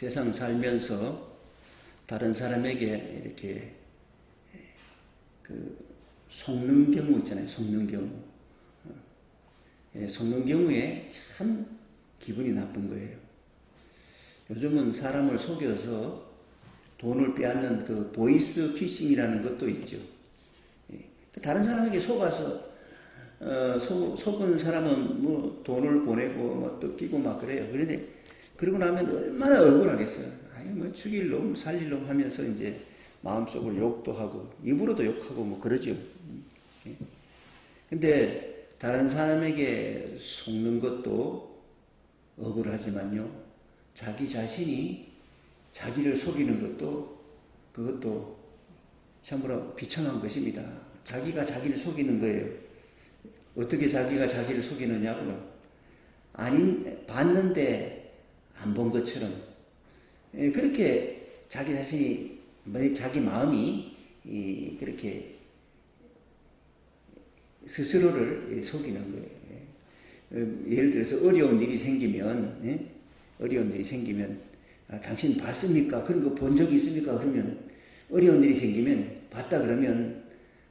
세상 살면서 다른 사람에게 이렇게 속는 경우 있잖아요. 속는 경우. 속는 경우에 참 기분이 나쁜 거예요. 요즘은 사람을 속여서 돈을 빼앗는 그 보이스 피싱이라는 것도 있죠. 다른 사람에게 속아서 속은 사람은 뭐 돈을 보내고 뭐 뜯기고 막 그래요. 그런데 그러고 나면 얼마나 억울하겠어요. 아니 뭐 죽일 놈 살릴 놈 하면서 이제 마음속으로 욕도 하고 입으로도 욕하고 뭐 그러죠. 근데 다른 사람에게 속는 것도 억울하지만요. 자기 자신이 자기를 속이는 것도 그것도 참으로 비참한 것입니다. 자기가 자기를 속이는 거예요. 어떻게 자기가 자기를 속이느냐고요. 봤는데 안 본 것처럼 그렇게 자기 자신이 자기 마음이 그렇게 스스로를 속이는 거예요. 예를 들어서 어려운 일이 생기면 당신 봤습니까? 그런 거 본 적이 있습니까? 그러면 어려운 일이 생기면 봤다 그러면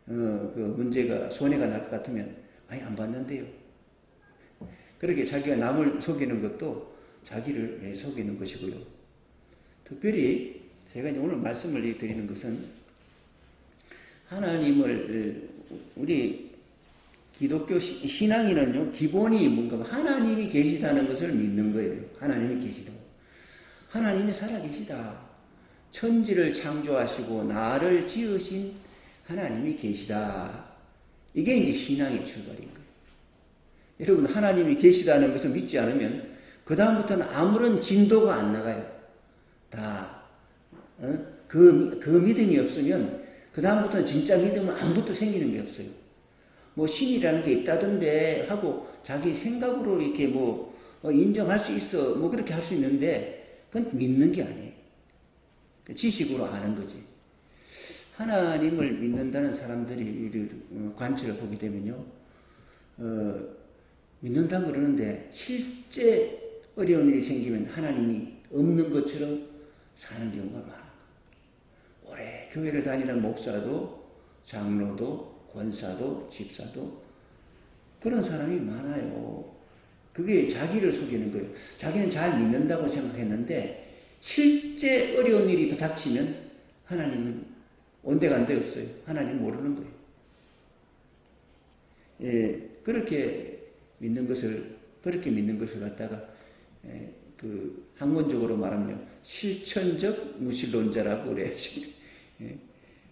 그 문제가 손해가 날 것 같으면 아니 안 봤는데요. 그렇게 자기가 남을 속이는 것도 자기를 속이는 것이고요. 특별히 제가 이제 오늘 말씀을 드리는 것은 하나님을 우리 기독교 신앙인은요 기본이 뭔가 하나님이 계시다는 것을 믿는 거예요. 하나님이 계시다. 하나님이 살아계시다. 천지를 창조하시고 나를 지으신 하나님이 계시다. 이게 이제 신앙의 출발인 거예요. 여러분 하나님이 계시다는 것을 믿지 않으면 그 다음부터는 아무런 진도가 안 나가요. 다 그 믿음이 없으면 그 다음부터는 진짜 믿음은 아무것도 생기는 게 없어요. 뭐 신이라는 게 있다던데 하고 자기 생각으로 이렇게 뭐 인정할 수 있어 뭐 그렇게 할 수 있는데 그건 믿는 게 아니에요. 지식으로 아는 거지. 하나님을 믿는다는 사람들이 관점을 보게 되면요, 믿는다고 그러는데 실제 어려운 일이 생기면 하나님이 없는 것처럼 사는 경우가 많아요. 오래 교회를 다니는 목사도 장로도 권사도 집사도 그런 사람이 많아요. 그게 자기를 속이는 거예요. 자기는 잘 믿는다고 생각했는데 실제 어려운 일이 닥치면 하나님은 온데간데 없어요. 하나님 모르는 거예요. 그렇게 믿는 것을 갖다가 학문적으로 말하면 실천적 무신론자라고 그래요.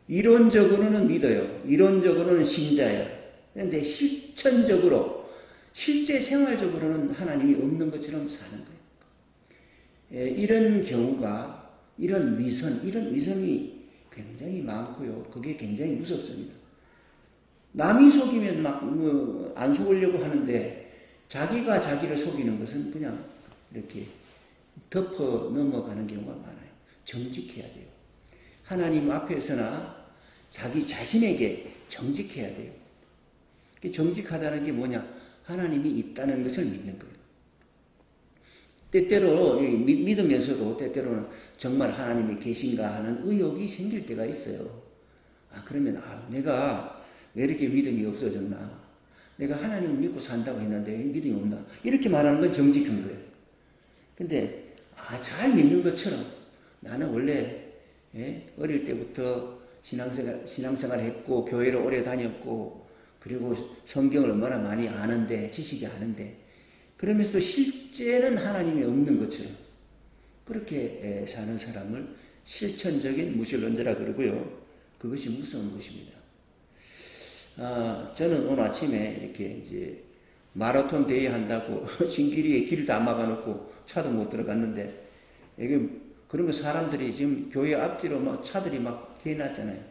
이론적으로는 믿어요. 이론적으로는 신자예요. 그런데 실천적으로 실제 생활적으로는 하나님이 없는 것처럼 사는 거예요. 이런 경우가 이런 위선이 굉장히 많고요. 그게 굉장히 무섭습니다. 남이 속이면 안 속으려고 하는데 자기가 자기를 속이는 것은 그냥 이렇게 덮어 넘어가는 경우가 많아요. 정직해야 돼요. 하나님 앞에서나 자기 자신에게 정직해야 돼요. 정직하다는 게 뭐냐? 하나님이 있다는 것을 믿는 거예요. 때때로 믿으면서도 때때로는 정말 하나님이 계신가 하는 의혹이 생길 때가 있어요. 그러면 내가 왜 이렇게 믿음이 없어졌나? 내가 하나님을 믿고 산다고 했는데 왜 믿음이 없나? 이렇게 말하는 건 정직한 거예요. 근데 잘 믿는 것처럼 나는 원래 어릴 때부터 신앙생활 했고 교회를 오래 다녔고 그리고 성경을 얼마나 많이 아는데 지식이 아는데 그러면서도 실제는 하나님이 없는 것처럼 그렇게 사는 사람을 실천적인 무신론자라 그러고요. 그것이 무서운 것입니다. 저는 오늘 아침에 이렇게 이제 마라톤 대회 한다고 신길이에 길을 다 막아놓고 차도 못 들어갔는데 이게 그러면 사람들이 지금 교회 앞뒤로 막 차들이 막 개놨잖아요.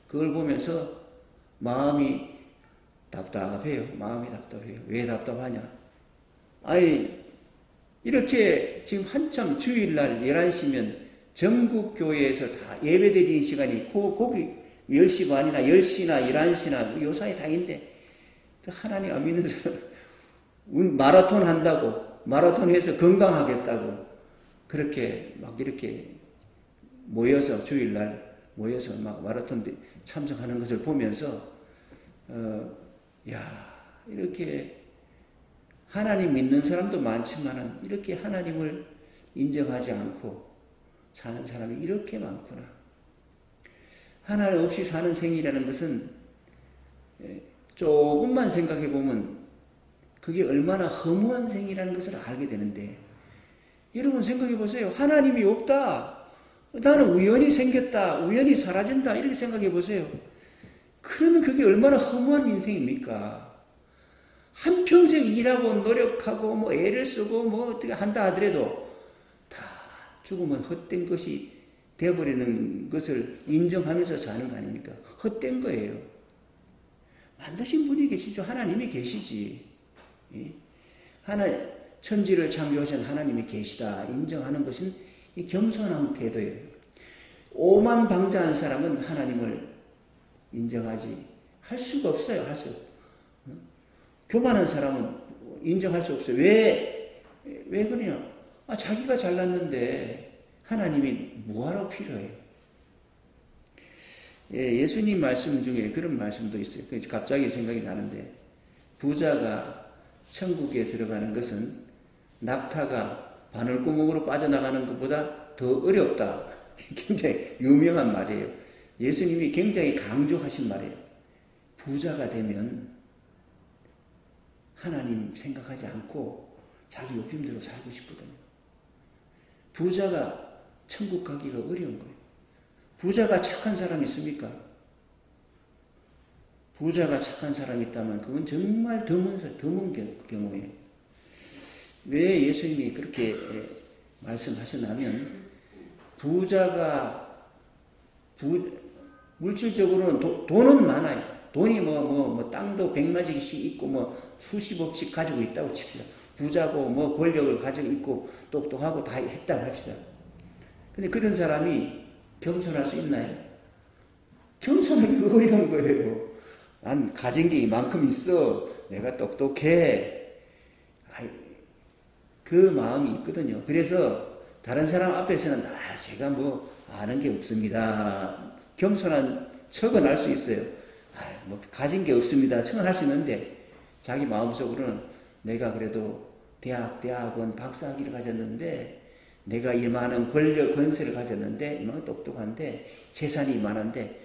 그걸 보면서 마음이 답답해요. 마음이 답답해요. 왜 답답하냐? 아니 이렇게 지금 한참 주일날 11시면 전국 교회에서 다 예배드리는 시간이 거기 10시 반이나 10시나 11시나 요 사이 다인데 하나님 안 믿는 사람 마라톤 한다고 마라톤 해서 건강하겠다고 그렇게 막 이렇게 모여서 주일날 모여서 막 마라톤 참석하는 것을 보면서 이렇게 하나님 믿는 사람도 많지만 이렇게 하나님을 인정하지 않고 사는 사람이 이렇게 많구나. 하나님 없이 사는 생이라는 것은 조금만 생각해 보면 그게 얼마나 허무한 생이라는 것을 알게 되는데 여러분 생각해 보세요. 하나님이 없다. 나는 우연히 생겼다. 우연히 사라진다. 이렇게 생각해 보세요. 그러면 그게 얼마나 허무한 인생입니까? 한평생 일하고 노력하고 뭐 애를 쓰고 뭐 어떻게 한다 하더라도 다 죽으면 헛된 것이 되어버리는 것을 인정하면서 사는 거 아닙니까? 헛된 거예요. 만드신 분이 계시죠. 하나님이 계시지. 천지를 창조하신 하나님이 계시다 인정하는 것은 이 겸손한 태도예요. 오만방자한 사람은 하나님을 인정하지 할 수가 없어요. 할 수 없어요. 교만한 사람은 인정할 수 없어요. 왜 그러냐? 자기가 잘났는데 하나님이 뭐하러 필요해요? 예수님 말씀 중에 그런 말씀도 있어요. 갑자기 생각이 나는데 부자가 천국에 들어가는 것은 낙타가 바늘구멍으로 빠져나가는 것보다 더 어렵다. 굉장히 유명한 말이에요. 예수님이 굉장히 강조하신 말이에요. 부자가 되면 하나님 생각하지 않고 자기 욕심대로 살고 싶거든요. 부자가 천국 가기가 어려운 거예요. 부자가 착한 사람이 있습니까? 부자가 착한 사람이 있다면 그건 정말 드문 경우예요. 왜 예수님이 그렇게 말씀하셨냐면 부자가 물질적으로는 돈은 많아요. 돈이 땅도 100마지씩 있고 수십억씩 가지고 있다고 칩시다. 부자고 권력을 가지고 있고 똑똑하고 다 했다고 합시다. 근데 그런 사람이 겸손할 수 있나요? 겸손하기 어려운 거예요. 난 가진 게 이만큼 있어. 내가 똑똑해. 그 마음이 있거든요. 그래서 다른 사람 앞에서는 제가 아는 게 없습니다. 겸손한 척은 할 수 있어요. 가진 게 없습니다. 척은 할 수 있는데 자기 마음속으로는 내가 그래도 대학원 박사학위를 가졌는데 내가 이만한 권세를 가졌는데 이만한 똑똑한데 재산이 이만한데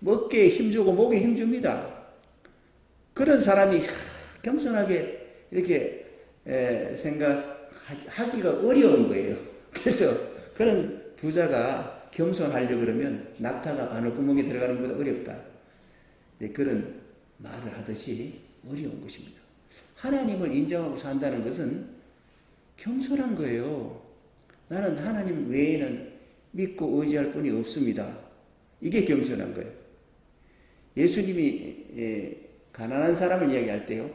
먹기에 힘주고 목에 힘줍니다. 그런 사람이 겸손하게 이렇게 생각하기가 어려운 거예요. 그래서 그런 부자가 겸손하려고 그러면 낙타가 바늘구멍에 들어가는 것보다 어렵다. 그런 말을 하듯이 어려운 것입니다. 하나님을 인정하고 산다는 것은 겸손한 거예요. 나는 하나님 외에는 믿고 의지할 분이 없습니다. 이게 겸손한 거예요. 예수님이 가난한 사람을 이야기할 때요.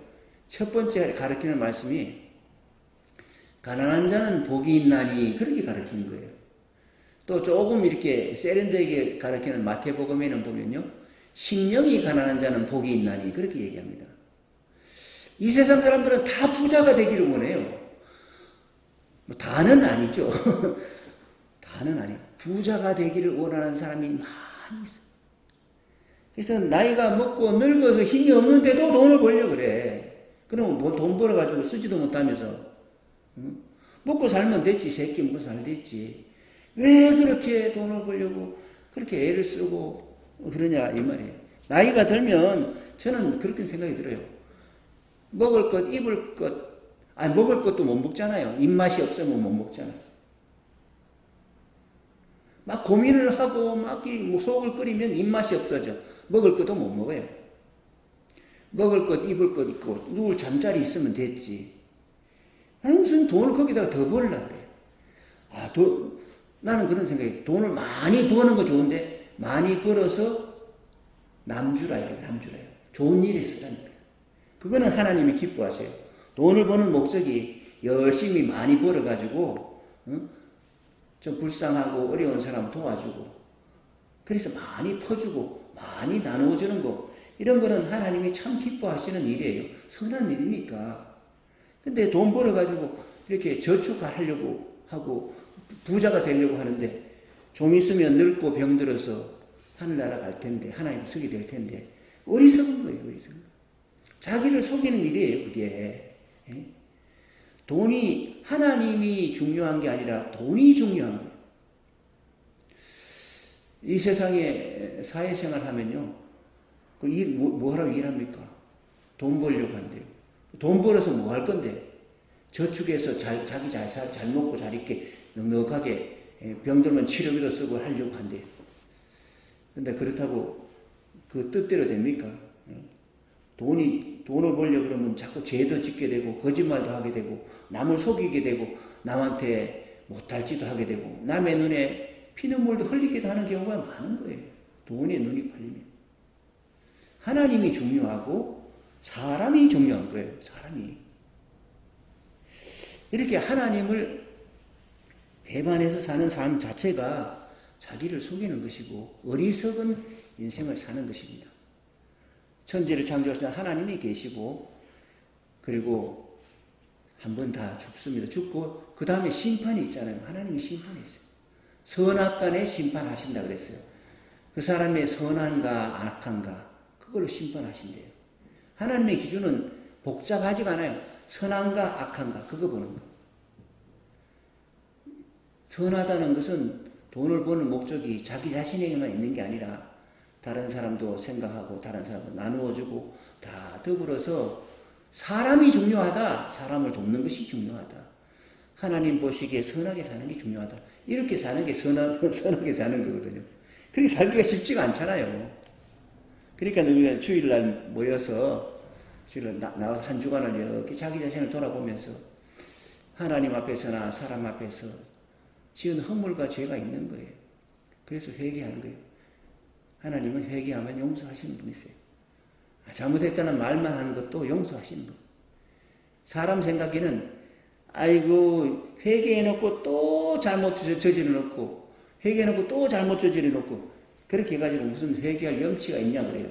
첫 번째 가르치는 말씀이 가난한 자는 복이 있나니 그렇게 가르치는 거예요. 또 조금 이렇게 세련되게 가르치는 마태복음에는 보면요. 심령이 가난한 자는 복이 있나니 그렇게 얘기합니다. 이 세상 사람들은 다 부자가 되기를 원해요. 다는 아니죠. 다는 아니에요. 부자가 되기를 원하는 사람이 많이 있어요. 그래서 나이가 먹고 늙어서 힘이 없는데도 돈을 벌려고 그래. 그러면 뭐 돈 벌어가지고 쓰지도 못하면서. 응? 먹고 살면 됐지. 새끼 먹고 살 됐지. 왜 그렇게 돈을 벌려고 그렇게 애를 쓰고 그러냐 이 말이에요. 나이가 들면 저는 그렇게 생각이 들어요. 먹을 것, 입을 것, 아니 먹을 것도 못 먹잖아요. 입맛이 없으면 못 먹잖아요. 막 고민을 하고 막 속을 끓이면 입맛이 없어져. 먹을 것도 못 먹어요. 먹을 것, 입을 것 있고 누울 잠자리 있으면 됐지. 아니 무슨 돈을 거기다가 더 벌려고 그래. 나는 그런 생각이 돈을 많이 버는 거 좋은데 많이 벌어서 남주라 이래 남주라. 좋은 일에 쓰라는 거예요. 그거는 하나님이 기뻐하세요. 돈을 버는 목적이 열심히 많이 벌어가지고 좀 불쌍하고 어려운 사람 도와주고 그래서 많이 퍼주고 많이 나누어주는 거 이런 거는 하나님이 참 기뻐하시는 일이에요. 선한 일이니까. 근데 돈 벌어가지고 이렇게 저축하려고 하고 부자가 되려고 하는데 좀 있으면 늙고 병들어서 하늘나라 갈 텐데 하나님 쓰게 될 텐데 어리석은 거예요. 어리석은 거. 자기를 속이는 일이에요. 그게. 돈이 하나님이 중요한 게 아니라 돈이 중요한 거예요. 이 세상에 사회생활 하면요. 그 일, 뭐 하라고 일합니까? 돈 벌려고 한대요. 돈 벌어서 뭐 할 건데? 저축해서 자기 잘 먹고 잘 있게 넉넉하게 병들면 치료비도 쓰고 하려고 한대요. 근데 그렇다고 그 뜻대로 됩니까? 돈을 벌려 그러면 자꾸 죄도 짓게 되고 거짓말도 하게 되고 남을 속이게 되고 남한테 못할지도 하게 되고 남의 눈에 피눈물도 흘리기도 하는 경우가 많은 거예요. 돈에 눈이 팔리면. 하나님이 중요하고 사람이 중요한 거예요. 사람이. 이렇게 하나님을 배반해서 사는 삶 자체가 자기를 속이는 것이고 어리석은 인생을 사는 것입니다. 천지를 창조하신 하나님이 계시고 그리고 한 번 다 죽습니다. 죽고 그 다음에 심판이 있잖아요. 하나님이 심판했어요. 선악간에 심판하신다 그랬어요. 그 사람의 선한가 악한가 그걸로 심판하신대요. 하나님의 기준은 복잡하지가 않아요. 선한가 악한가 그거 보는 거. 선하다는 것은 돈을 버는 목적이 자기 자신에게만 있는 게 아니라 다른 사람도 생각하고 다른 사람도 나누어주고 다 더불어서 사람이 중요하다. 사람을 돕는 것이 중요하다. 하나님 보시기에 선하게 사는 게 중요하다. 이렇게 사는 게 선하게 사는 거거든요. 그렇게 살기가 쉽지가 않잖아요. 그러니까 우리가 주일날 모여서 주일날 나와서 한 주간을 이렇게 자기 자신을 돌아보면서 하나님 앞에서나 사람 앞에서 지은 허물과 죄가 있는 거예요. 그래서 회개하는 거예요. 하나님은 회개하면 용서하시는 분이세요. 잘못했다는 말만 하는 것도 용서하시는 거예요. 사람 생각에는 아이고 회개해놓고 또 잘못 저질러놓고 회개해놓고 또 잘못 저질러놓고 그렇게 해가지고 무슨 회개할 염치가 있냐 그래요.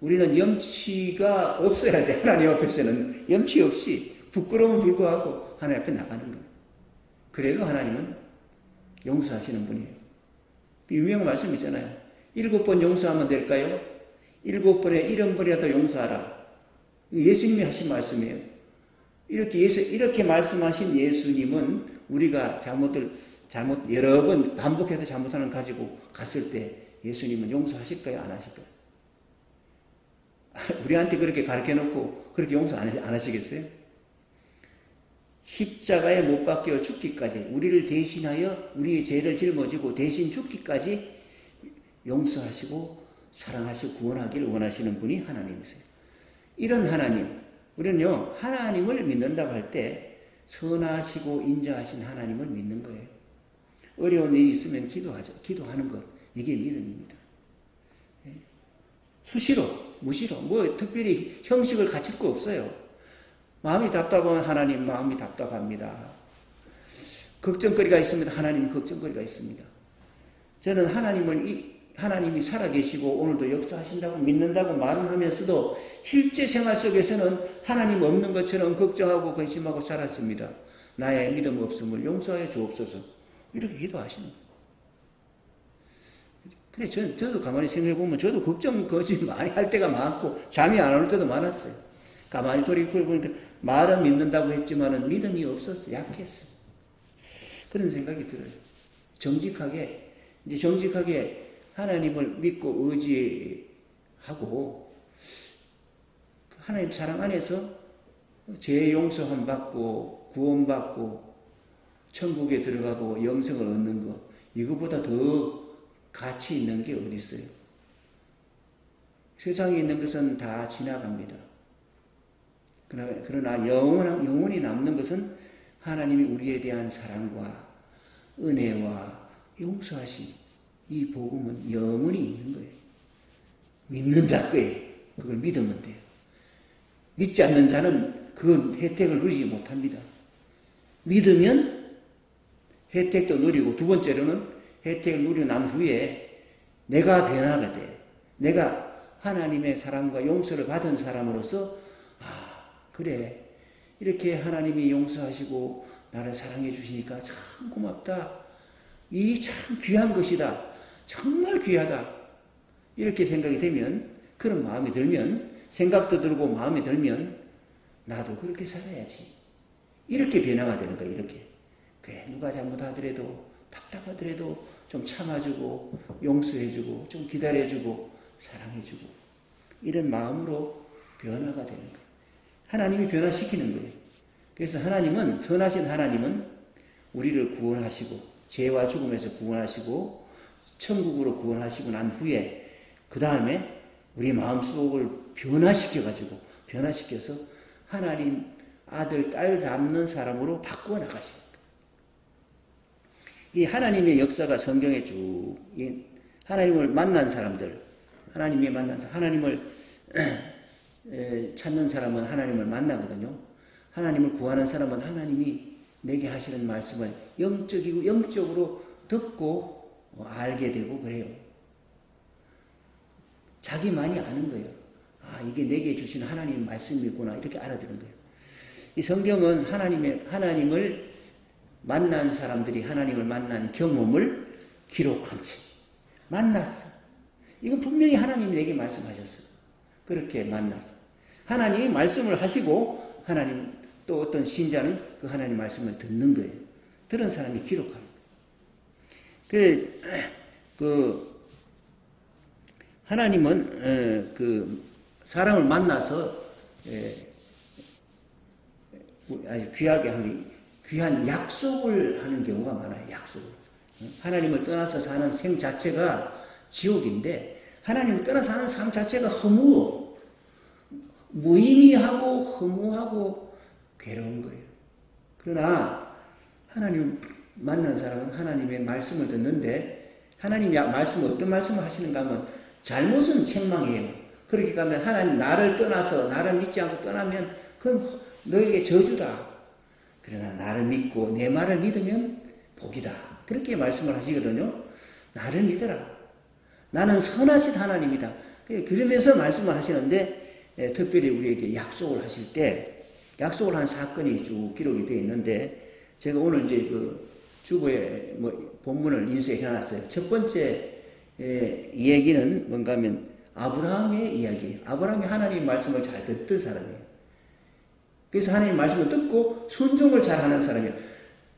우리는 염치가 없어야 돼. 하나님 앞에서는 염치 없이 부끄러움을 불구하고 하나님 앞에 나가는 거예요. 그래도 하나님은 용서하시는 분이에요. 유명한 말씀 있잖아요. 7번 용서하면 될까요? 7번에 70번이라도 용서하라. 예수님이 하신 말씀이에요. 이렇게 말씀하신 예수님은 우리가 잘못 여러 번 반복해서 잘못하는 가지고 갔을 때 예수님은 용서하실까요? 안 하실까요? 우리한테 그렇게 가르쳐 놓고 그렇게 용서 안 하시겠어요? 십자가에 못 박혀 죽기까지 우리를 대신하여 우리의 죄를 짊어지고 대신 죽기까지 용서하시고 사랑하시고 구원하기를 원하시는 분이 하나님이세요. 이런 하나님, 우리는요 하나님을 믿는다고 할 때 선하시고 인자하신 하나님을 믿는 거예요. 어려운 일이 있으면 기도하는 것, 이게 믿음입니다. 수시로, 무시로, 뭐 특별히 형식을 갖출 거 없어요. 마음이 답답하면 하나님 마음이 답답합니다. 걱정거리가 있습니다. 하나님 걱정거리가 있습니다. 저는 하나님이 살아계시고 오늘도 역사하신다고 믿는다고 말은 하면서도 실제 생활 속에서는 하나님 없는 것처럼 걱정하고 근심하고 살았습니다. 나의 믿음 없음을 용서하여 주옵소서. 이렇게 기도하시는 거예요. 그래, 저도 가만히 생각해보면 저도 걱정 거짓 많이 할 때가 많고 잠이 안 올 때도 많았어요. 가만히 돌이켜보니까 말은 믿는다고 했지만은 믿음이 없었어. 약했어. 그런 생각이 들어요. 정직하게 하나님을 믿고 의지하고 하나님 사랑 안에서 죄 용서함 받고 구원받고 천국에 들어가고 영생을 얻는 것, 이거보다 더 가치 있는 게 어디 있어요? 세상에 있는 것은 다 지나갑니다. 그러나 영원히 남는 것은 하나님이 우리에 대한 사랑과 은혜와 용서하심, 이 복음은 영원히 있는 거예요. 믿는 자 거에 그걸 믿으면 돼요. 믿지 않는 자는 그 혜택을 누리지 못합니다. 믿으면 혜택도 누리고, 두 번째로는 혜택을 누리고 난 후에 내가 변화가 돼. 내가 하나님의 사랑과 용서를 받은 사람으로서 그래, 이렇게 하나님이 용서하시고 나를 사랑해 주시니까 참 고맙다. 이 참 귀한 것이다. 정말 귀하다. 이렇게 생각이 되면, 그런 마음이 들면, 생각도 들고 마음이 들면 나도 그렇게 살아야지. 이렇게 변화가 되는 거야. 이렇게. 그래, 누가 잘못하더라도 답답하더라도 좀 참아주고 용서해주고 좀 기다려주고 사랑해주고, 이런 마음으로 변화가 되는 거예요. 하나님이 변화시키는 거예요. 그래서 하나님은, 선하신 하나님은 우리를 구원하시고 죄와 죽음에서 구원하시고 천국으로 구원하시고 난 후에 그 다음에 우리 마음속을 변화시켜서 하나님 아들, 딸 닮는 사람으로 바꾸어 나가십니다. 이 하나님의 역사가 성경에 쭉, 하나님을 만난 사람들, 하나님을 찾는 사람은 하나님을 만나거든요. 하나님을 구하는 사람은 하나님이 내게 하시는 말씀을 영적으로 듣고 알게 되고 그래요. 자기만이 아는 거예요. 이게 내게 주신 하나님의 말씀이구나, 이렇게 알아들은 거예요. 이 성경은 하나님을 만난 사람들이 하나님을 만난 경험을 기록한 채 만났어. 이건 분명히 하나님이 내게 말씀하셨어. 그렇게 만났어. 하나님이 말씀을 하시고, 하나님 또 어떤 신자는 그 하나님 말씀을 듣는 거예요. 들은 사람이 기록하는 거예요. 하나님은 그 사람을 만나서 아주 귀하게 하는, 귀한 약속을 하는 경우가 많아요. 약속을. 하나님을 떠나서 사는 생 자체가 지옥인데, 하나님을 떠나서 사는 삶 자체가 허무워. 무의미하고 허무하고 괴로운 거예요. 그러나 하나님 만난 사람은 하나님의 말씀을 듣는데, 하나님이 어떤 말씀을 하시는가 하면, 잘못은 책망이에요. 그렇게 가면 하나님 나를 떠나서, 나를 믿지 않고 떠나면 그건 너에게 저주다. 그러나 나를 믿고 내 말을 믿으면 복이다. 그렇게 말씀을 하시거든요. 나를 믿어라. 나는 선하신 하나님이다. 그러면서 말씀을 하시는데, 특별히 우리에게 약속을 하실 때, 약속을 한 사건이 쭉 기록이 되어 있는데, 제가 오늘 이제 그 주보에 본문을 인쇄해 놨어요. 첫 번째 이야기는 뭔가 하면 아브라함의 이야기예요. 아브라함이 하나님의 말씀을 잘 듣던 사람이에요. 그래서 하나님의 말씀을 듣고 순종을 잘 하는 사람이에요.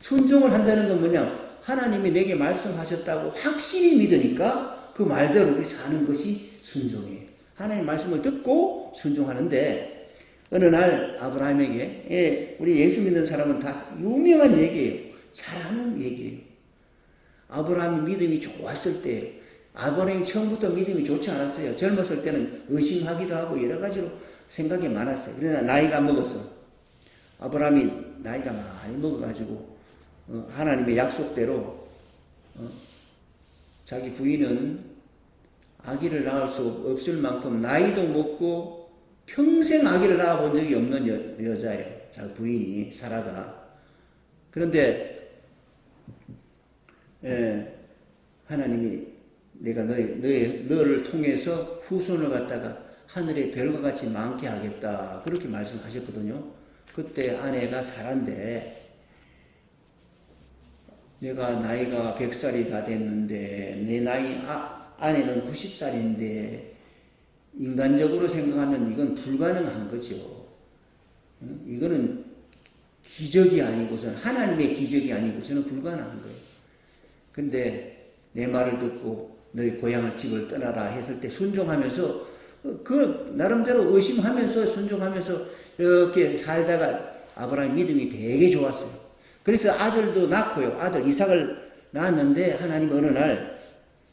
순종을 한다는 건 뭐냐? 하나님이 내게 말씀하셨다고 확실히 믿으니까 그 말대로 사는 것이 순종이에요. 하나님의 말씀을 듣고 순종하는데, 어느 날 아브라함에게, 우리 예수 믿는 사람은 다 유명한 얘기예요. 잘하는 얘기예요. 아브라함이 믿음이 좋았을 때, 아브라함이 처음부터 믿음이 좋지 않았어요. 젊었을 때는 의심하기도 하고 여러 가지로 생각이 많았어요. 그러나 나이가 먹었어. 아브라함이 나이가 많이 먹어가지고 하나님의 약속대로 자기 부인은 아기를 낳을 수 없을 만큼 나이도 먹고 평생 아기를 낳아본 적이 없는 여자예요. 자기 부인이 사라가. 그런데 하나님이 내가 너를 통해서 후손을 갖다가 하늘의 별과 같이 많게 하겠다, 그렇게 말씀하셨거든요. 그때 아내가 사라인데, 내가 나이가 100살이 다 됐는데 내 나이 아내는 90살인데 인간적으로 생각하면 이건 불가능한 거죠. 이거는 기적이 아니고서는 하나님의 기적이 아니고서는 불가능한 거예요. 근데 내 말을 듣고 너희 고향을 집을 떠나라 했을 때 순종하면서 그 나름대로 의심하면서 순종하면서 이렇게 살다가 아브라함 믿음이 되게 좋았어요. 그래서 아들도 낳고요. 아들 이삭을 낳았는데 하나님 어느 날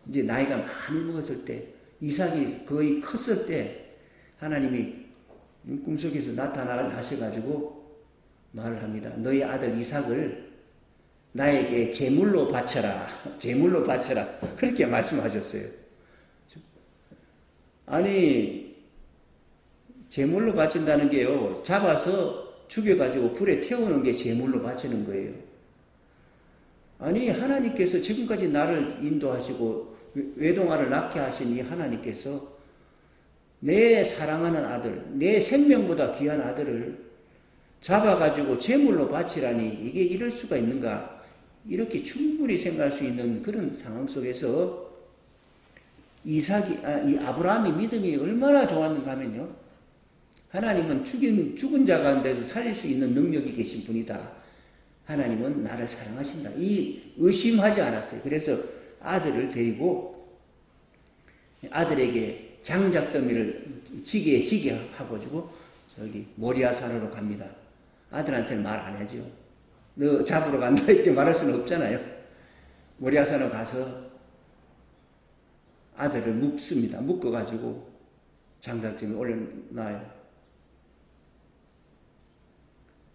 이제 나이가 많이 먹었을 때 이삭이 거의 컸을 때 하나님이 꿈속에서 나타나셔가지고 말을 합니다. 너희 아들 이삭을 나에게 제물로 바쳐라. 제물로 바쳐라. 그렇게 말씀하셨어요. 아니 제물로 바친다는 게요. 잡아서 죽여가지고 불에 태우는 게 제물로 바치는 거예요. 아니 하나님께서 지금까지 나를 인도하시고 외동아를 낳게 하신 이 하나님께서 내 사랑하는 아들, 내 생명보다 귀한 아들을 잡아가지고 제물로 바치라니 이게 이럴 수가 있는가? 이렇게 충분히 생각할 수 있는 그런 상황 속에서 이 아브라함의 믿음이 얼마나 좋았는가 하면요. 하나님은 죽은 자 가운데서 살릴 수 있는 능력이 계신 분이다. 하나님은 나를 사랑하신다. 이 의심하지 않았어요. 그래서 아들을 데리고 아들에게 장작더미를 지게 하고지고 저기 모리아 산으로 갑니다. 아들한테는 말 안 하죠. 너 잡으러 간다 이렇게 말할 수는 없잖아요. 모리아 산으로 가서 아들을 묶습니다. 묶어가지고 장작더미 올려놔요.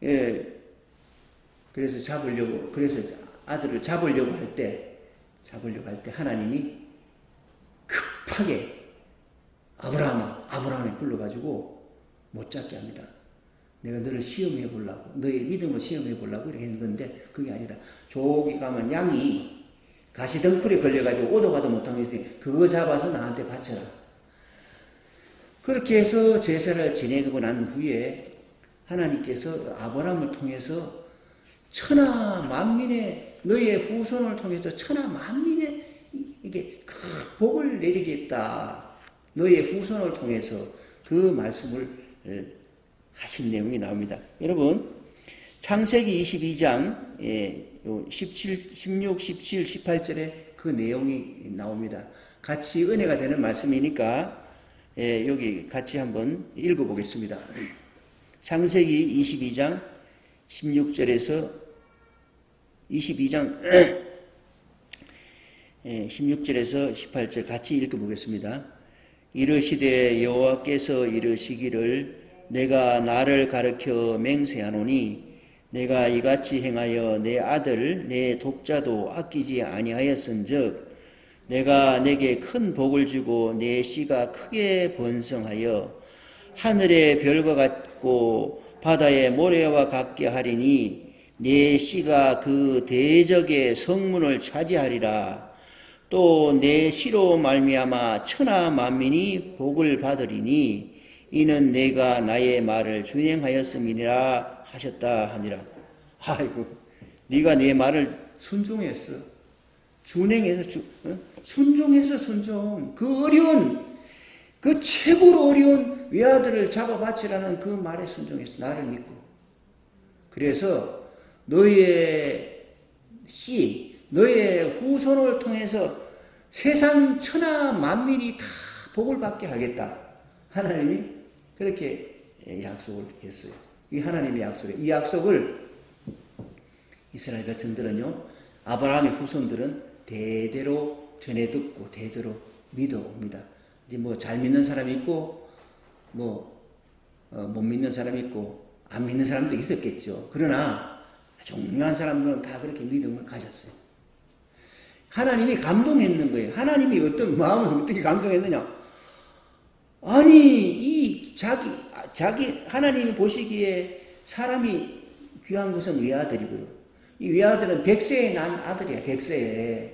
예. 그래서 아들을 잡으려고 할 때 하나님이 급하게 아브라함을 불러가지고 못 잡게 합니다. 내가 너를 시험해 보려고, 너의 믿음을 시험해 보려고 이렇게 했는 건데 그게 아니다. 저기 가면 양이 가시덩굴에 걸려가지고 오도 가도 못하고 있으니 그거 잡아서 나한테 바쳐라. 그렇게 해서 제사를 지내고 난 후에 하나님께서 아브라함을 통해서 천하 만민의 너의 후손을 통해서 천하 만민의 이게 큰 복을 내리겠다. 너의 후손을 통해서 그 말씀을 하신 내용이 나옵니다. 여러분 창세기 22장 16, 17, 18절에 그 내용이 나옵니다. 같이 은혜가 되는 말씀이니까 여기 같이 한번 읽어보겠습니다. 창세기 22장 16절에서 18절 같이 읽어보겠습니다. 이르시되 여호와께서 이르시기를 내가 나를 가르쳐 맹세하노니 내가 이같이 행하여 내 아들 내 독자도 아끼지 아니하였은즉 내가 내게 큰 복을 주고 내 씨가 크게 번성하여 하늘의 별과 같고 바다의 모래와 같게 하리니 내 씨가 그 대적의 성문을 차지하리라. 또 내 씨로 말미암아 천하 만민이 복을 받으리니 이는 내가 나의 말을 준행하였음이니라 하셨다 하니라. 아이고, 네가 내 말을 순종했어. 순종해서 순종. 그 어려운, 그 최고로 어려운 외아들을 잡아 바치라는 그 말에 순종했어. 나를 믿고. 그래서 너의 씨, 너의 후손을 통해서 세상 천하 만민이 다 복을 받게 하겠다. 하나님이 그렇게 약속을 했어요. 이 하나님의 약속이에요. 이 약속을 이스라엘 백성들은요, 아브라함의 후손들은 대대로 전해 듣고 대대로 믿어옵니다. 이제 뭐 잘 믿는 사람이 있고, 못 믿는 사람이 있고, 안 믿는 사람도 있었겠죠. 그러나 중요한 사람들은 다 그렇게 믿음을 가졌어요. 하나님이 감동했는 거예요. 하나님이 어떤 마음을 어떻게 감동했느냐? 아니, 자기 하나님이 보시기에 사람이 귀한 것은 외아들이고요. 이 외아들은 100세에 난 아들이야. 100세에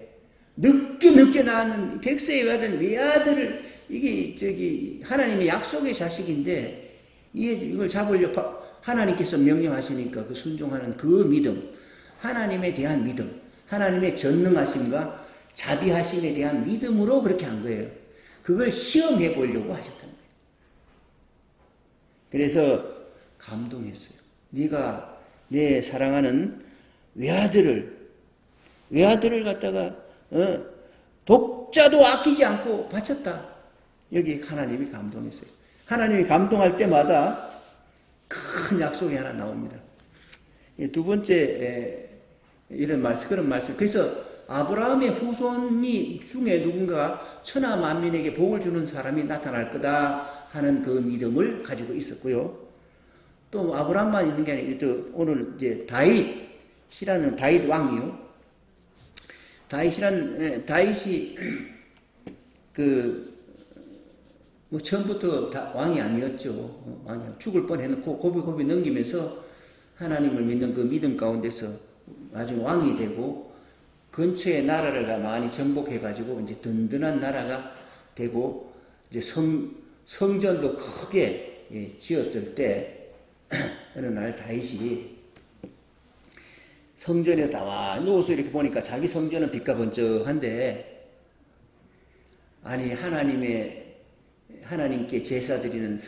늦게 낳는 100세에 낳은 외아들을 이게 하나님의 약속의 자식인데 이걸 잡으려 하나님께서 명령하시니까 그 순종하는 그 믿음, 하나님에 대한 믿음, 하나님의 전능하심과 자비하심에 대한 믿음으로 그렇게 한 거예요. 그걸 시험해 보려고 하셨다는 거예요. 그래서 감동했어요. 네가 내 사랑하는 외아들을 갖다가 독자도 아끼지 않고 바쳤다. 여기 하나님이 감동했어요. 하나님이 감동할 때마다 큰 약속이 하나 나옵니다. 두 번째 이런 말씀, 그런 말씀. 그래서 아브라함의 후손이 중에 누군가 천하 만민에게 복을 주는 사람이 나타날 거다 하는 그 믿음을 가지고 있었고요. 또 아브라함만 있는 게 아니라 또 오늘 이제 다윗이라는 다윗 왕이요. 다윗이 뭐 처음부터 왕이 아니었죠. 왕이 죽을 뻔해놓고 고비고비 넘기면서 하나님을 믿는 그 믿음 가운데서 나중에 왕이 되고 근처의 나라를 많이 정복해가지고 이제 든든한 나라가 되고 이제 성전도 크게 지었을 때 어느 날 다윗이 성전에 다 누워서 이렇게 보니까 자기 성전은 빛과 번쩍한데 아니 하나님께 제사 드리는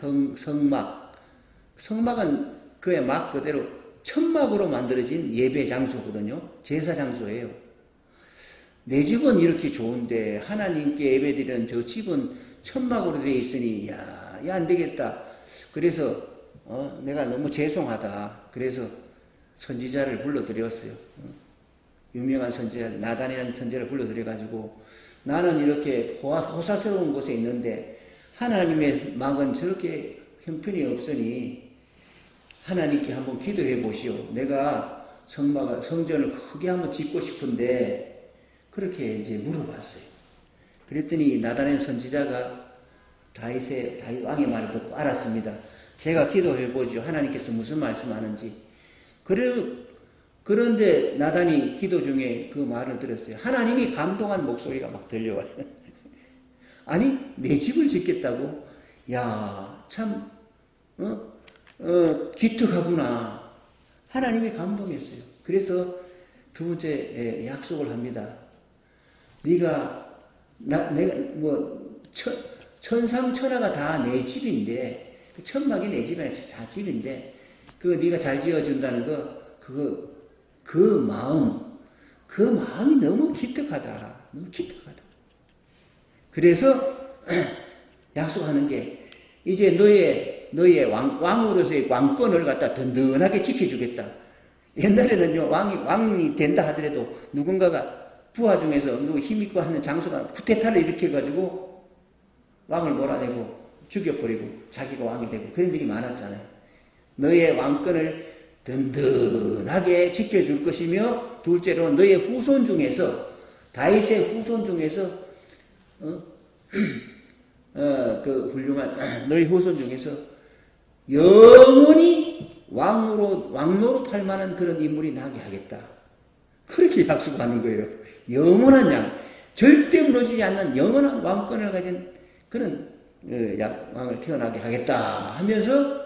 성막은 그의 막 그대로 천막으로 만들어진 예배 장소거든요. 제사 장소예요. 내 집은 이렇게 좋은데 하나님께 예배 드리는 저 집은 천막으로 되어 있으니 야 안 되겠다. 그래서 내가 너무 죄송하다. 그래서 선지자를 불러드렸어요. 유명한 선지자 나단이라는 선지자를 불러드려가지고 나는 이렇게 호사스러운 곳에 있는데 하나님의 막은 저렇게 형편이 없으니 하나님께 한번 기도해 보시오. 내가 성전을 크게 한번 짓고 싶은데 그렇게 이제 물어봤어요. 그랬더니 나단의 선지자가 다윗 왕의 말을 듣고 알았습니다. 제가 기도해 보죠. 하나님께서 무슨 말씀하는지. 그런데 나단이 기도 중에 그 말을 들었어요. 하나님이 감동한 목소리가 막 들려와요. 아니 내 집을 짓겠다고? 야 참 기특하구나. 하나님이 감동했어요. 그래서 두 번째 약속을 합니다. 네가 내가 뭐 천상천하가 다 내 집인데 그 천막이 내 집이 아니라 다 집인데 그거 네가 잘 지어준다는 그 마음이 너무 기특하다. 너무 기특하다. 그래서 약속하는 게 이제 너의 왕으로서의 왕권을 갖다 든든하게 지켜주겠다. 옛날에는요 왕이 된다 하더라도 누군가가 부하 중에서 누구 힘있고 하는 장수가 쿠데타를 일으켜가지고 왕을 몰아내고 죽여버리고 자기가 왕이 되고 그런 일이 많았잖아요. 너의 왕권을 든든하게 지켜줄 것이며 둘째로 너의 후손 중에서 다윗의 후손 중에서 그 훌륭한 너희 후손 중에서 영원히 왕노릇 할 만한 그런 인물이 나게 하겠다. 그렇게 약속하는 거예요. 영원한 절대 무너지지 않는 영원한 왕권을 가진 그런 왕을 태어나게 하겠다 하면서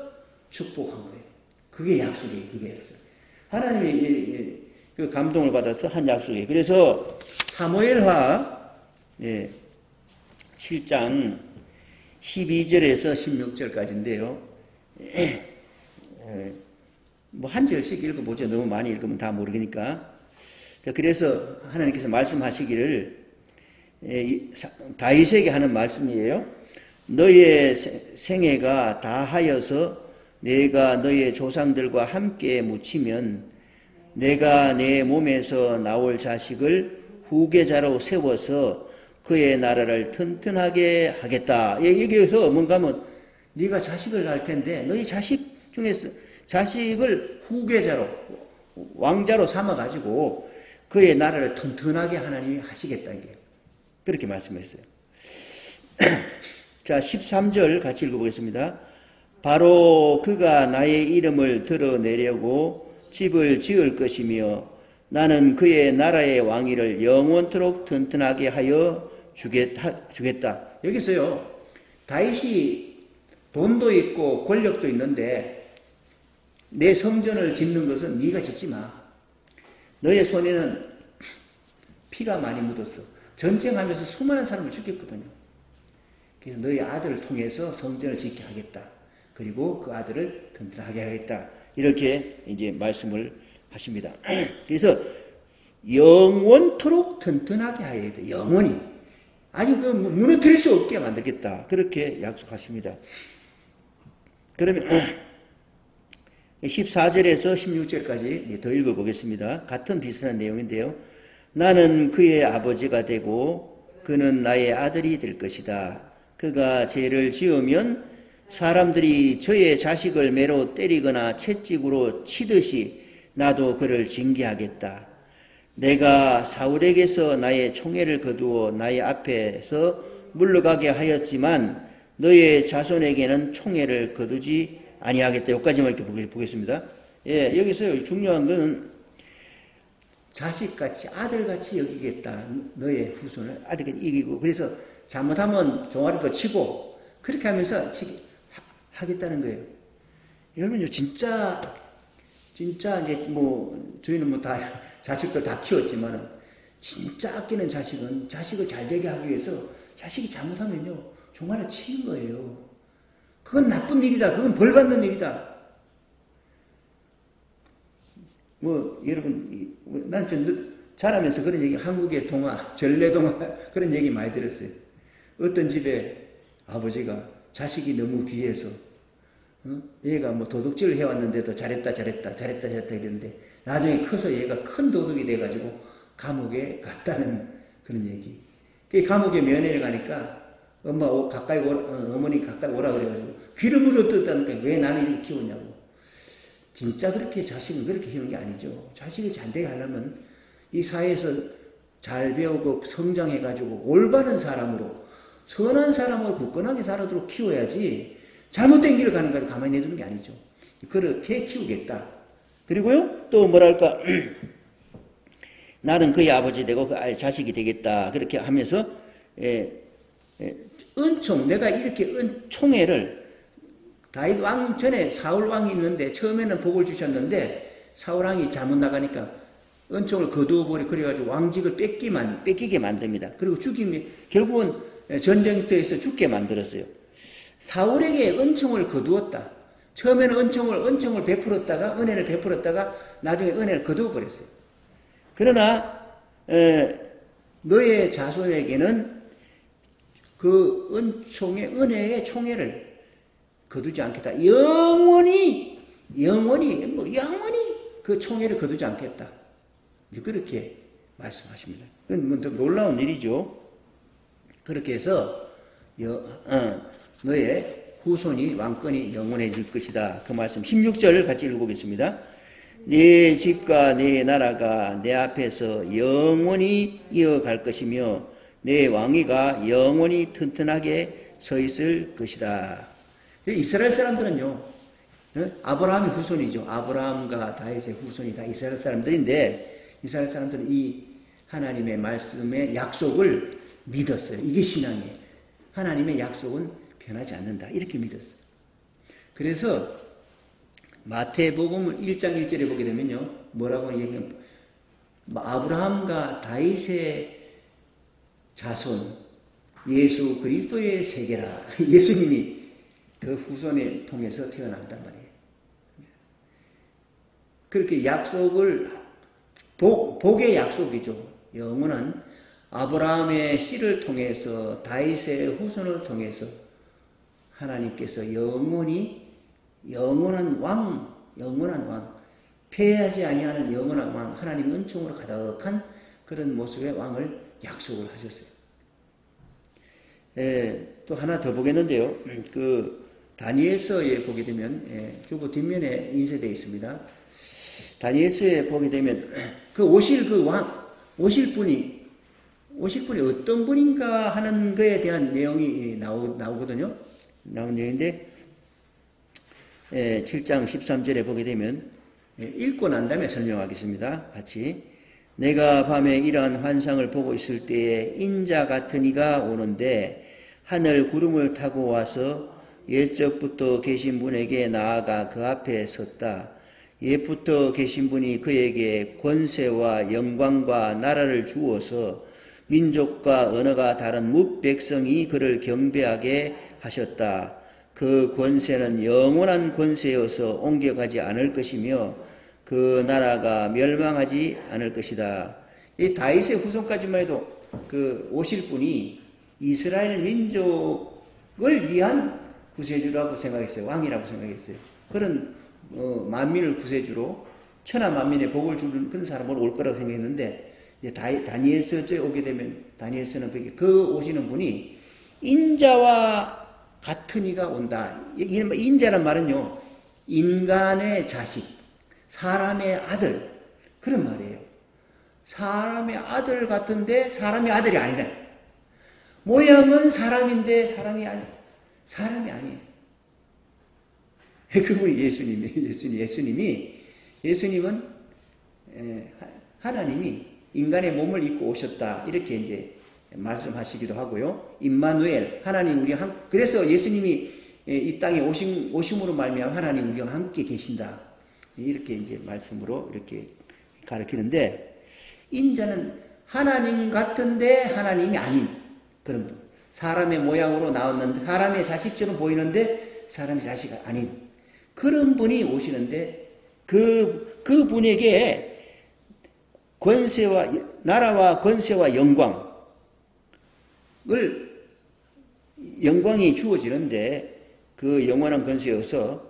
축복한 거예요. 그게 약속이에요. 그게 약속. 하나님이 그 감동을 받아서 한 약속이에요. 그래서 사무엘하 7장 12절에서 16절까지인데요. 뭐 한 절씩 읽어보죠. 너무 많이 읽으면 다 모르니까. 그래서 하나님께서 말씀하시기를 다윗에게 하는 말씀이에요. 너의 생애가 다하여서 내가 너의 조상들과 함께 묻히면 내가 내 몸에서 나올 자식을 후계자로 세워서 그의 나라를 튼튼하게 하겠다. 여기서 뭔가 하면 네가 자식을 낳을 텐데 너희 자식 중에서 자식을 후계자로 왕자로 삼아가지고 그의 나라를 튼튼하게 하나님이 하시겠다. 이게 그렇게 말씀했어요. 자 13절 같이 읽어보겠습니다. 바로 그가 나의 이름을 드러내려고 집을 지을 것이며 나는 그의 나라의 왕위를 영원토록 튼튼하게 하여 주겠다. 여기서요. 다윗이 돈도 있고 권력도 있는데 내 성전을 짓는 것은 네가 짓지 마. 너의 손에는 피가 많이 묻었어. 전쟁하면서 수많은 사람을 죽였거든요. 그래서 너희 아들을 통해서 성전을 짓게 하겠다. 그리고 그 아들을 튼튼하게 하겠다. 이렇게 이제 말씀을 하십니다. 그래서 영원토록 튼튼하게 하여야 돼. 영원히. 아주 그 무너뜨릴 수 없게 만들겠다. 그렇게 약속하십니다. 그러면 14절에서 16절까지 더 읽어보겠습니다. 같은 비슷한 내용인데요. 나는 그의 아버지가 되고 그는 나의 아들이 될 것이다. 그가 죄를 지으면 사람들이 저의 자식을 매로 때리거나 채찍으로 치듯이 나도 그를 징계하겠다. 내가 사울에게서 나의 총애를 거두어 나의 앞에서 물러가게 하였지만 너의 자손에게는 총애를 거두지 아니하겠다. 여기까지만 이렇게 보겠습니다. 예, 여기서 중요한 것은 자식같이 아들같이 여기겠다. 너의 후손을 아들같이 이기고 그래서 잘못하면 종아리도 치고 그렇게 하면서 하겠다는 거예요. 여러분요 진짜 이제 뭐 저희는 뭐 다 자식들 다 키웠지만은 진짜 아끼는 자식은 자식을 잘 되게 하기 위해서 자식이 잘못하면요 종아리 치는 거예요. 그건 나쁜 일이다. 그건 벌 받는 일이다. 뭐 여러분 난 자라면서 그런 얘기 한국의 동화 전래동화 그런 얘기 많이 들었어요. 어떤 집에 아버지가 자식이 너무 귀해서 얘가 뭐 도둑질을 해왔는데도 잘했다 이랬는데 나중에 커서 얘가 큰 도둑이 돼가지고 감옥에 갔다는 그런 얘기. 그 감옥에 면회를 가니까 어머니 가까이 오라 그래가지고 귀를 물어뜯다니까 왜 나는 이렇게 키웠냐고. 진짜 그렇게 자식은 그렇게 키우는 게 아니죠. 자식이 잘 되게 하려면 이 사회에서 잘 배우고 성장해가지고 올바른 사람으로 선한 사람으로 굳건하게 살아도록 키워야지 잘못된 길을 가는 거 가만히 내두는 게 아니죠. 그렇게 키우겠다. 그리고요 또 뭐랄까 나는 그의 아버지 되고 그 아이 자식이 되겠다. 그렇게 하면서 은총 내가 이렇게 총애를 다윗 왕 전에 사울 왕이 있는데 처음에는 복을 주셨는데 사울 왕이 잘못 나가니까 은총을 거두어버려 그래가지고 왕직을 뺏기게 만듭니다. 그리고 결국은 전쟁터에서 죽게 만들었어요. 사울에게 은총을 거두었다. 처음에는 은총을 베풀었다가 은혜를 베풀었다가 나중에 은혜를 거두어버렸어요. 그러나 너의 자손에게는 그 은혜의 총애를 거두지 않겠다. 영원히 그 총애를 거두지 않겠다. 그렇게 말씀하십니다. 그건 놀라운 일이죠. 그렇게 해서 너의 후손이 왕권이 영원해질 것이다. 그 말씀 16절을 같이 읽어보겠습니다. 네 집과 네 나라가 내 앞에서 영원히 이어갈 것이며 내 왕위가 영원히 튼튼하게 서 있을 것이다. 이스라엘 사람들은요, 아브라함의 후손이죠. 아브라함과 다윗의 후손이 다 이스라엘 사람들인데, 이스라엘 사람들은 이 하나님의 말씀의 약속을 믿었어요. 이게 신앙이에요. 하나님의 약속은 변하지 않는다. 이렇게 믿었어요. 그래서 마태복음 1장 1절에 보게 되면요, 뭐라고 얘기하면 아브라함과 다윗의 자손, 예수 그리스도의 세계라. 예수님이 그 후손을 통해서 태어난단 말이에요. 그렇게 약속을 복의 약속이죠. 영원한 아브라함의 씨를 통해서 다윗의 후손을 통해서 하나님께서 영원한 왕, 패하지 아니하는 영원한 왕, 하나님 은총으로 가득한 그런 모습의 왕을 약속을 하셨어요. 또 하나 더 보겠는데요. 그 다니엘서에 보게 되면 주보 뒷면에 인쇄되어 있습니다. 다니엘서에 보게 되면 오실 분이 어떤 분인가 하는 거에 대한 내용이 나오거든요. 나온 내용인데 7장 13절에 보게 되면 읽고 난 다음에 설명하겠습니다. 같이. 내가 밤에 이러한 환상을 보고 있을 때에 인자 같은 이가 오는데 하늘 구름을 타고 와서 옛적부터 계신 분에게 나아가 그 앞에 섰다. 옛부터 계신 분이 그에게 권세와 영광과 나라를 주어서 민족과 언어가 다른 뭇백성이 그를 경배하게 하셨다. 그 권세는 영원한 권세여서 옮겨가지 않을 것이며 그 나라가 멸망하지 않을 것이다. 이 다윗의 후손까지만 해도 그 오실 분이 이스라엘 민족을 위한 구세주라고 생각했어요. 왕이라고 생각했어요. 그런 만민을 구세주로 천하 만민의 복을 주는 그런 사람으로 올 거라고 생각했는데 다니엘서에 오게 되면 다니엘서는 그 오시는 분이 인자와 같은 이가 온다. 인자란 말은요, 인간의 자식, 사람의 아들, 그런 말이에요. 사람의 아들 같은데 사람의 아들이 아니라 모양은 사람인데 사람이 아니에요. 그분이 예수님은 하나님이 인간의 몸을 입고 오셨다. 이렇게 이제 말씀하시기도 하고요. 임마누엘, 하나님 우리와 함께, 그래서 예수님이 이 땅에 오심으로 말미암아 하나님 우리와 함께 계신다. 이렇게 이제 말씀으로 이렇게 가르치는데, 인자는 하나님 같은데 하나님이 아닌 그런 분. 사람의 모양으로 나왔는데, 사람의 자식처럼 보이는데 사람의 자식이 아닌 그런 분이 오시는데, 그 분에게 나라와 권세와 영광이 주어지는데, 그 영원한 권세여서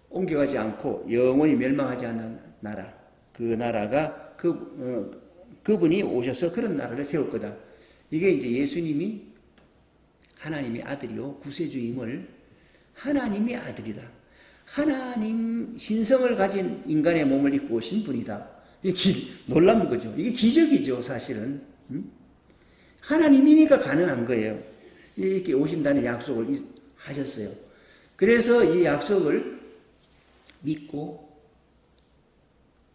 옮겨가지 않고 영원히 멸망하지 않는 나라, 그 나라가 그분이 오셔서 그런 나라를 세울 거다. 이게 이제 예수님이 하나님의 아들이요 구세주임을, 하나님의 아들이다. 하나님 신성을 가진 인간의 몸을 입고 오신 분이다. 이게 놀라운 거죠. 이게 기적이죠, 사실은. 하나님이니까 가능한 거예요. 이렇게 오신다는 약속을 하셨어요. 그래서 이 약속을 믿고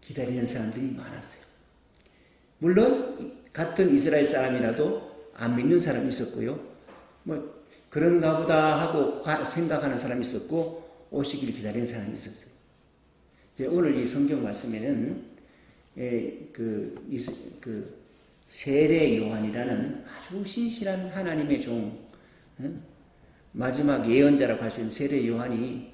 기다리는 사람들이 많았어요. 물론 같은 이스라엘 사람이라도 안 믿는 사람이 있었고요. 뭐 그런가 보다 하고 생각하는 사람이 있었고, 오시길 기다리는 사람이 있었어요. 이제 오늘 이 성경 말씀에는 세례 요한이라는 아주 신실한 하나님의 종, 마지막 예언자라고 할 수 있는 세례 요한이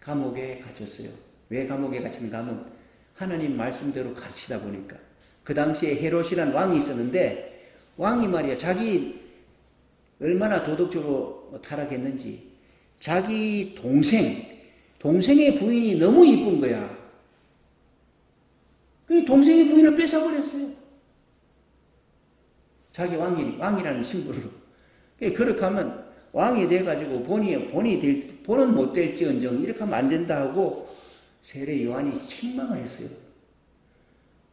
감옥에 갇혔어요. 왜 감옥에 갇힌가 하면 하나님 말씀대로 가르치다 보니까. 그 당시에 헤롯이라는 왕이 있었는데, 왕이 말이야, 자기 얼마나 도덕적으로 타락했는지, 자기 동생의 부인이 너무 이쁜 거야. 그 동생의 부인을 뺏어버렸어요. 자기 왕이라는 신분으로. 그렇게 하면 왕이 돼가지고 본은 못 될지언정 이렇게 하면 안 된다 하고 세례 요한이 책망을 했어요.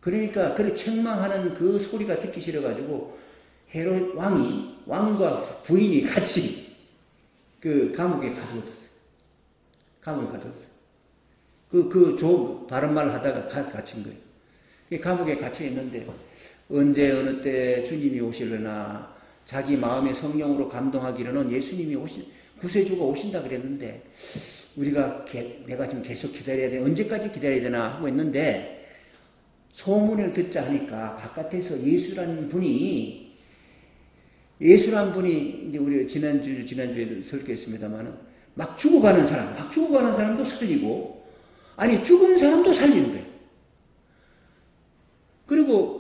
그러니까 그 책망하는 그 소리가 듣기 싫어가지고 헤롯 왕과 부인이 같이 그 감옥에 가두었어요. 바른 말을 하다가 갇힌 거예요. 감옥에 갇혀 있는데 언제 어느 때 주님이 오시려나, 자기 마음의 성령으로 감동하기로는 예수님이 구세주가 오신다 그랬는데, 내가 좀 계속 기다려야 돼. 언제까지 기다려야 되나 하고 있는데, 소문을 듣자 하니까 바깥에서 예수란 분이 이제 우리 지난주에도 설교했습니다만은 막 죽어가는 사람도 살리고, 아니 죽은 사람도 살리는 거예요. 그리고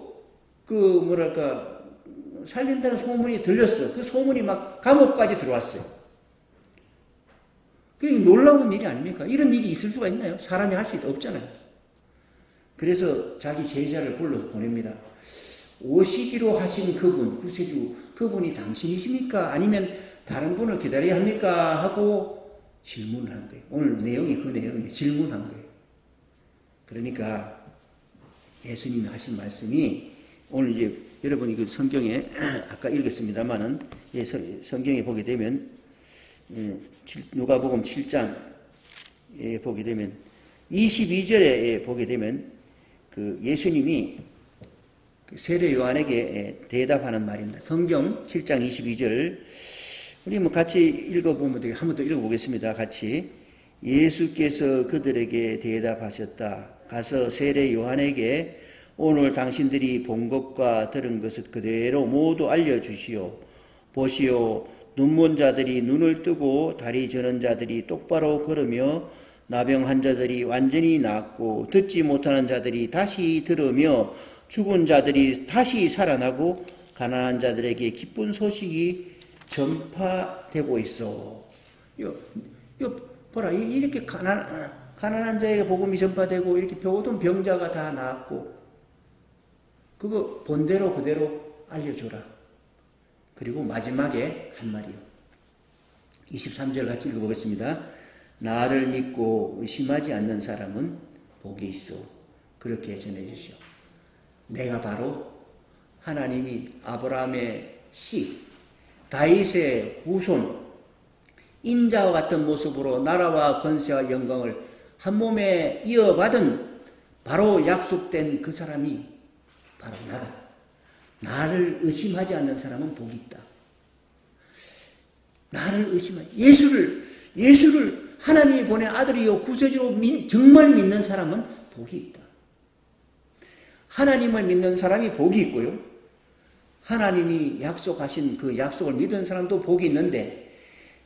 살린다는 소문이 들렸어. 그 소문이 막 감옥까지 들어왔어요. 그게 놀라운 일이 아닙니까? 이런 일이 있을 수가 있나요? 사람이 할 수 없잖아요. 그래서 자기 제자를 불러서 보냅니다. 오시기로 하신 그분, 구세주, 그분이 당신이십니까? 아니면 다른 분을 기다려야 합니까? 하고 질문을 한 거예요. 오늘 내용이 그 내용이에요. 질문한 거예요. 그러니까 예수님이 하신 말씀이, 오늘 이제 여러분이 그 성경에 아까 읽었습니다만은, 성경에 보게 되면 누가복음 7장에 보게 되면 22절에 보게 되면 그 예수님이 세례 요한에게 대답하는 말입니다. 성경 7장 22절 우리 같이 읽어보면 되게, 한 번 더 읽어보겠습니다. 같이. 예수께서 그들에게 대답하셨다. 가서 세례 요한에게 오늘 당신들이 본 것과 들은 것을 그대로 모두 알려주시오. 보시오. 눈먼 자들이 눈을 뜨고 다리 저는 자들이 똑바로 걸으며 나병 환자들이 완전히 낫고 듣지 못하는 자들이 다시 들으며 죽은 자들이 다시 살아나고 가난한 자들에게 기쁜 소식이 전파되고 있어. 이거 봐라. 이렇게 가난한 자에게 복음이 전파되고 이렇게 모든 병자가 다 나았고 그거 본대로 그대로 알려줘라. 그리고 마지막에 한 말이요. 23절 같이 읽어보겠습니다. 나를 믿고 의심하지 않는 사람은 복이 있어. 그렇게 전해주시오. 내가 바로 하나님이 아브라함의 씨, 다윗의 후손, 인자와 같은 모습으로 나라와 권세와 영광을 한 몸에 이어받은 바로 약속된 그 사람이 바로 나다. 나를 의심하지 않는 사람은 복이 있다. 나를 의심하지, 예수를 하나님이 보낸 아들이요 구세주로 정말 믿는 사람은 복이 있다. 하나님을 믿는 사람이 복이 있고요. 하나님이 약속하신 그 약속을 믿은 사람도 복이 있는데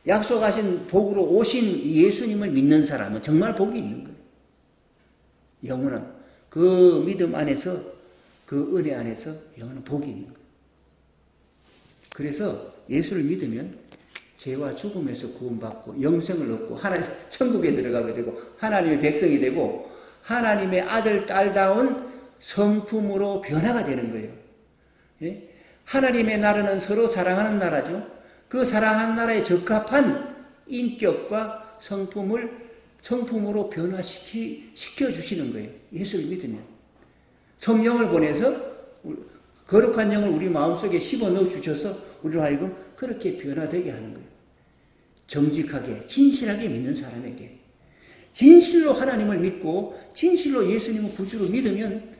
약속하신 복으로 오신 예수님을 믿는 사람은 정말 복이 있는 거예요. 영원한 그 믿음 안에서 그 은혜 안에서 영원한 복이 있는 거예요. 그래서 예수를 믿으면 죄와 죽음에서 구원받고 영생을 얻고 하나님 천국에 들어가게 되고 하나님의 백성이 되고 하나님의 아들 딸다운 성품으로 변화가 되는 거예요. 예? 하나님의 나라는 서로 사랑하는 나라죠. 그 사랑하는 나라에 적합한 인격과 성품으로 변화시켜주시는 거예요. 예수를 믿으면. 성령을 보내서 거룩한 영을 우리 마음속에 집어넣어 주셔서 우리로 하여금 그렇게 변화되게 하는 거예요. 정직하게 진실하게 믿는 사람에게 진실로 하나님을 믿고 진실로 예수님을 구주로 믿으면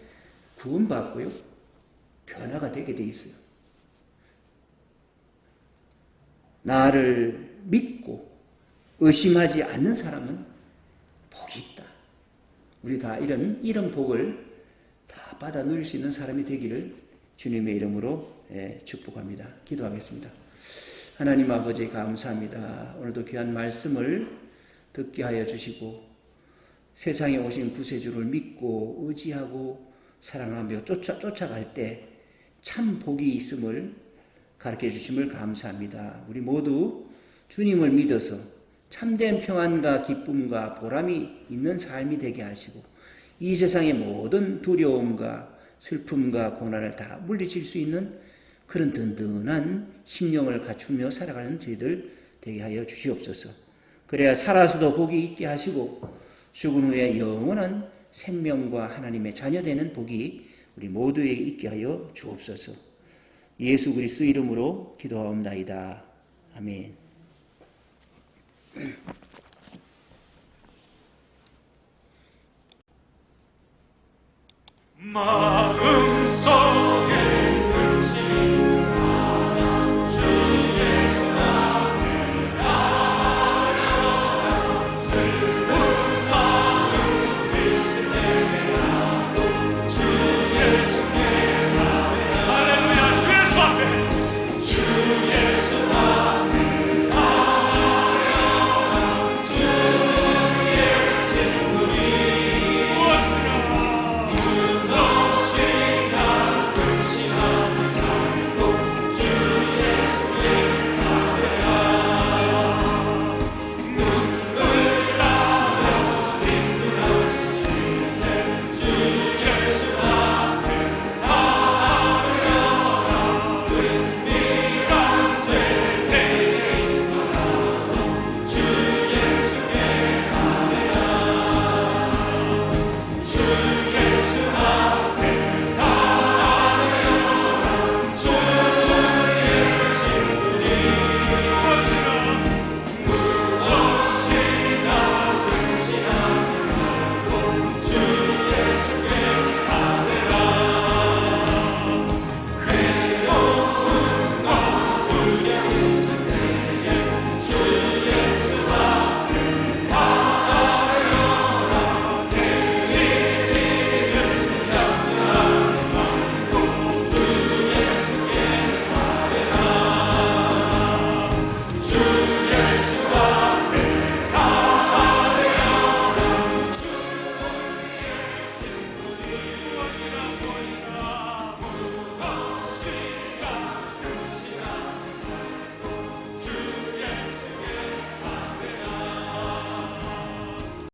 구원받고요. 변화가 되게 돼 있어요. 나를 믿고 의심하지 않는 사람은 복이 있다. 우리 다 이런 복을 다 받아 누릴 수 있는 사람이 되기를 주님의 이름으로 축복합니다. 기도하겠습니다. 하나님 아버지 감사합니다. 오늘도 귀한 말씀을 듣게 하여 주시고 세상에 오신 구세주를 믿고 의지하고 사랑하며 쫓아갈 때 참 복이 있음을 가르쳐 주심을 감사합니다. 우리 모두 주님을 믿어서 참된 평안과 기쁨과 보람이 있는 삶이 되게 하시고 이 세상의 모든 두려움과 슬픔과 고난을 다 물리칠 수 있는 그런 든든한 심령을 갖추며 살아가는 저희들 되게 하여 주시옵소서. 그래야 살아서도 복이 있게 하시고 죽은 후에 영원한 생명과 하나님의 자녀되는 복이 우리 모두에게 있게 하여 주옵소서. 예수 그리스도 이름으로 기도하옵나이다. 아멘.